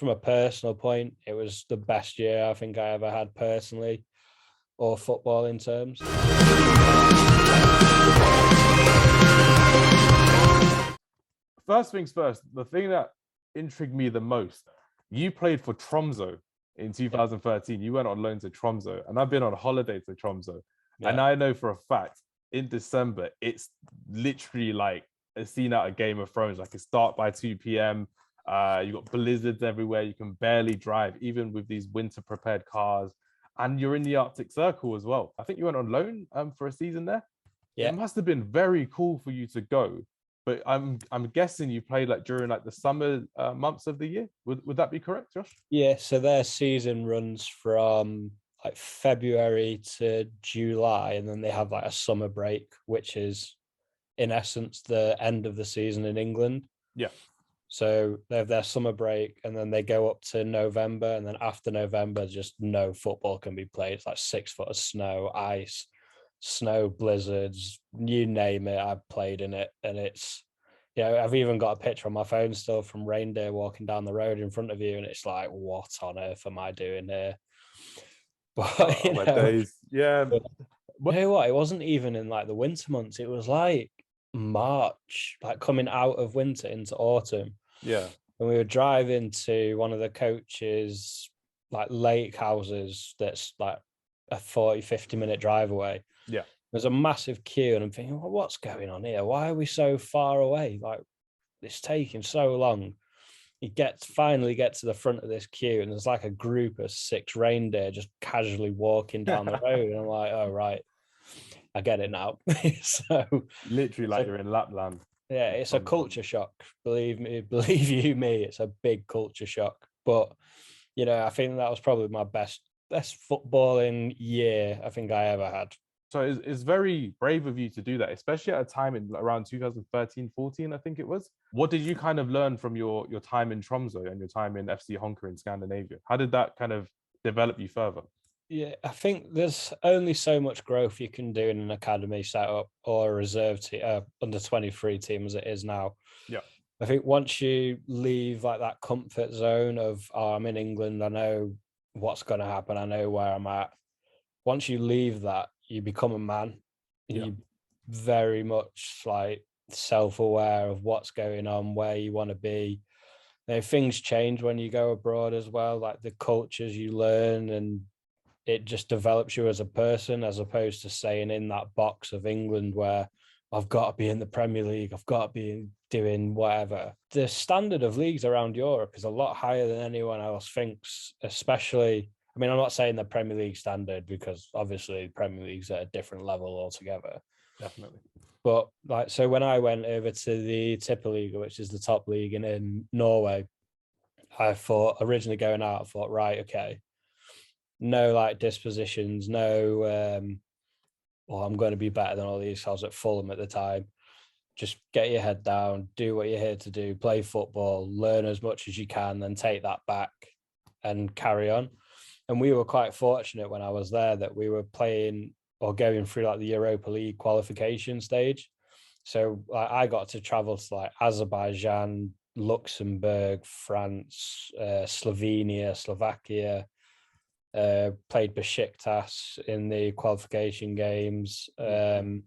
from a personal point, it was the best year I think I ever had personally, or football in terms. First things first, the thing that intrigued me the most, you played for Tromso in 2013. You went on loan to Tromso, and I've been on holiday to Tromso. Yeah. And I know for a fact in December, it's literally like a scene out of Game of Thrones. Like it start by 2 p.m. You got blizzards everywhere. You can barely drive, even with these winter prepared cars. And you're in the Arctic Circle as well. I think you went on loan for a season there. Yeah. It must have been very cool for you to go. But I'm guessing you played like during like the summer months of the year. Would that be correct, Josh? Yeah. So their season runs from like February to July, and then they have like a summer break, which is in essence the end of the season in England. Yeah. So they have their summer break, and then they go up to November, and then after November, just no football can be played. It's like 6 foot of snow, ice, snow blizzards, you name it. I've played in it, and it's, you know, I've even got a picture on my phone still from reindeer walking down the road in front of you, and it's like, what on earth am I doing here? But my days, yeah. You know what? It wasn't even in like the winter months. It was like March, like coming out of winter into autumn. Yeah. And we were driving to one of the coaches, like lake houses that's like a 40-50 minute drive away. Yeah. There's a massive queue, and I'm thinking, well, what's going on here? Why are we so far away? Like, it's taking so long. You finally get to the front of this queue, and there's like a group of 6 reindeer just casually walking down the road. And I'm like, oh, right, I get it now. So literally like you're in Lapland. Yeah, it's a culture shock. Believe me, it's a big culture shock. But, you know, I think that was probably my best footballing year I think I ever had. So it's very brave of you to do that, especially at a time in around 2013, 14, I think it was. What did you kind of learn from your time in Tromso and your time in FC Honka in Scandinavia? How did that kind of develop you further? Yeah, I think there's only so much growth you can do in an academy setup or a reserve team, under 23 team as it is now. Yeah. I think once you leave like that comfort zone of, oh, I'm in England, I know what's going to happen, I know where I'm at. Once you leave that, you become a man. Yeah. You very much like self-aware of what's going on, where you want to be. Now, things change when you go abroad as well, like the cultures you learn, and it just develops you as a person, as opposed to staying in that box of England where I've got to be in the Premier League, I've got to be doing whatever. The standard of leagues around Europe is a lot higher than anyone else thinks, especially, I mean, I'm not saying the Premier League standard, because obviously Premier League's at a different level altogether. Definitely. But like, so when I went over to the Tippeliga, which is the top league in Norway, I thought originally going out, I thought, right, okay, no like dispositions, no, well, I'm going to be better than all these. I was at Fulham at the time. Just get your head down, do what you're here to do, play football, learn as much as you can, then take that back and carry on. And we were quite fortunate when I was there that we were playing or going through like the Europa League qualification stage. So like, I got to travel to like Azerbaijan, Luxembourg, France, Slovenia, Slovakia, played Besiktas in the qualification games. And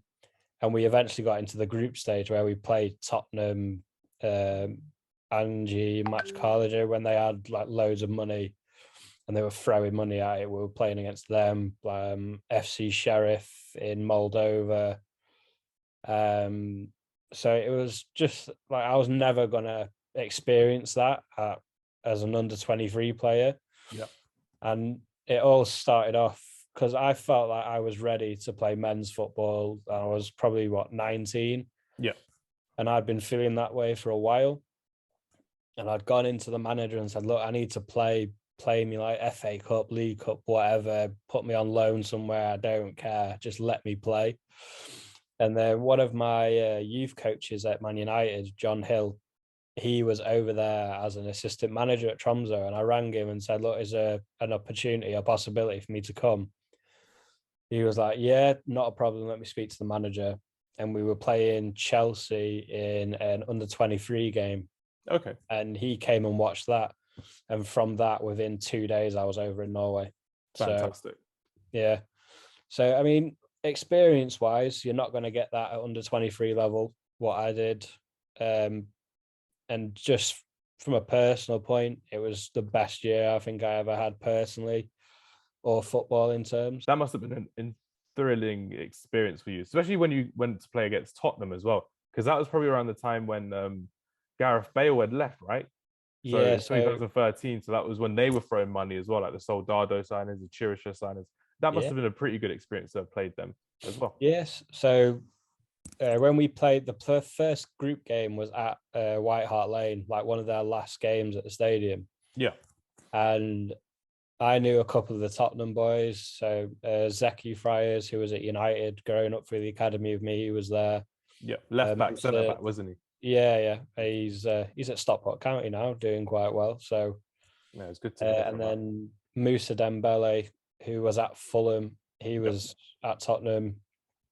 we eventually got into the group stage where we played Tottenham, Angie, Match College when they had like loads of money and they were throwing money at it. We were playing against them, FC Sheriff in Moldova. So it was just like, I was never going to experience that as an under 23 player. Yeah. And it all started off because I felt like I was ready to play men's football. I was probably 19. Yeah. And I'd been feeling that way for a while. And I'd gone into the manager and said, look, I need to play me like FA Cup, League Cup, whatever, put me on loan somewhere. I don't care. Just let me play. And then one of my youth coaches at Man United, John Hill, he was over there as an assistant manager at Tromso. And I rang him and said, look, is there an opportunity, a possibility for me to come? He was like, yeah, not a problem. Let me speak to the manager. And we were playing Chelsea in an under 23 game. Okay. And he came and watched that. And from that, within 2 days, I was over in Norway. Fantastic. So, yeah. So, I mean, experience-wise, you're not going to get that at under 23 level, what I did. And just from a personal point, it was the best year I think I ever had personally, or football in terms. That must have been a thrilling experience for you, especially when you went to play against Tottenham as well, because that was probably around the time when Gareth Bale had left, right? So Yeah, it's 2013. So that was when they were throwing money as well, like the Soldado signings, the Chirisha signings. That must have been a pretty good experience to have played them as well. Yes. So when we played, the first group game was at White Hart Lane, like one of their last games at the stadium. Yeah. And I knew a couple of the Tottenham boys. So Zeki Friars, who was at United, growing up through the academy with me, he was there. Yeah, left back, centre back, wasn't he? Yeah. He's at Stockport County now, doing quite well. So yeah, it's good to hear. And then Moussa Dembele, who was at Fulham, he was at Tottenham.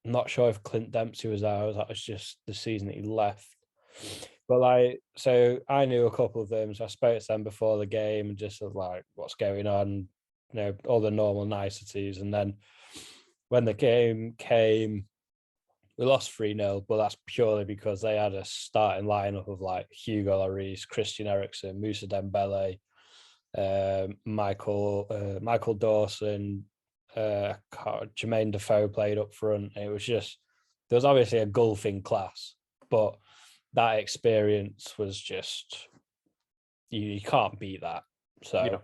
I'm not sure if Clint Dempsey was there. That was just the season that he left. But so I knew a couple of them. So I spoke to them before the game and just was like, what's going on? All the normal niceties. And then when the game came, we lost 3-0, but that's purely because they had a starting lineup of like Hugo Lloris, Christian Eriksen, Moussa Dembele, Michael Dawson, Jermaine Defoe played up front. It was just, there was obviously a gulf in class, but that experience was just, you can't beat that. So,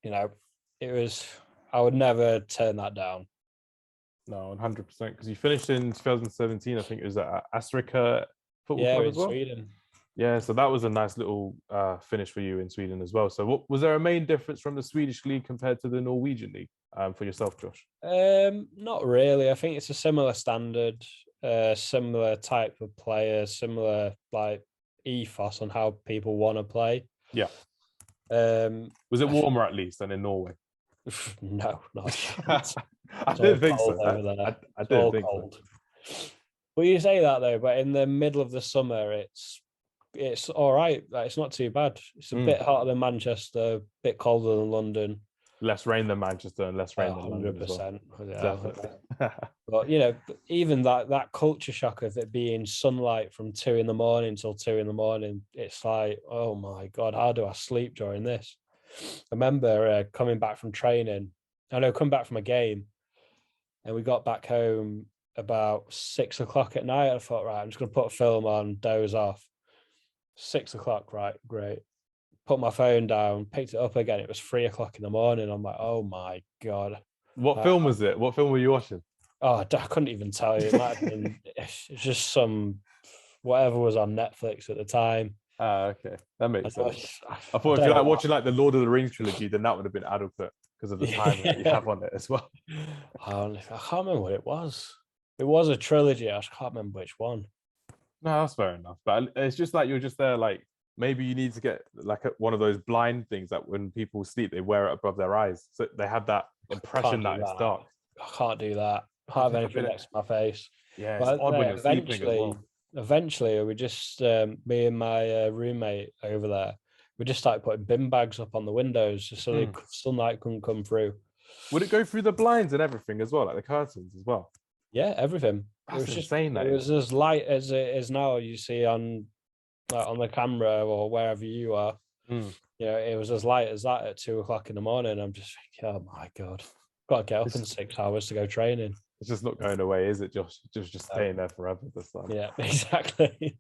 it was, I would never turn that down. No, 100%. Because you finished in 2017, I think it was at Astrika Football Club as well. Sweden. Yeah, so that was a nice little finish for you in Sweden as well. So was there a main difference from the Swedish league compared to the Norwegian league for yourself, Josh? Not really. I think it's a similar standard, similar type of players, similar ethos on how people want to play. Yeah. Was it warmer at least than in Norway? No, not. I didn't think so. I didn't think cold. So. Well, you say that though, but in the middle of the summer, it's all right. It's not too bad. It's a bit hotter than Manchester, a bit colder than London. Less rain than Manchester and less rain than London. 100%. Yeah. But even that culture shock of it being sunlight from 2 a.m. till 2 a.m, it's like, oh my God, how do I sleep during this? I remember coming back from training. Coming back from a game, and we got back home about 6 o'clock at night. I thought, right, I'm just going to put a film on, doze off. 6 o'clock, right, great. Put my phone down, picked it up again. It was 3 o'clock in the morning. I'm like, oh my God. What film was it? What film were you watching? Oh, I couldn't even tell you. It might have been it's just some, whatever was on Netflix at the time. Okay. That makes sense. I thought if you're watching the Lord of the Rings trilogy, then that would have been adequate because of the time that you have on it as well. I can't remember what it was. It was a trilogy. I can't remember which one. No, that's fair enough. But it's just you're just there, maybe you need to get one of those blind things that when people sleep, they wear it above their eyes. So they have that impression that it's dark. I can't do that. I can't have anything next to my face. Yeah, it's odd when you're sleeping as well. Eventually, we just, me and my roommate over there, we just started putting bin bags up on the windows just so the sunlight couldn't come through. Would it go through the blinds and everything as well, like the curtains as well? Yeah, everything. That's insane. It was as light as it is now. You see on the camera or wherever you are. It was as light as that at 2 o'clock in the morning. I'm just thinking, oh my God, got to get up in 6 hours to go training. It's just not going away, is it, Josh? Just staying there forever this time. Yeah, exactly.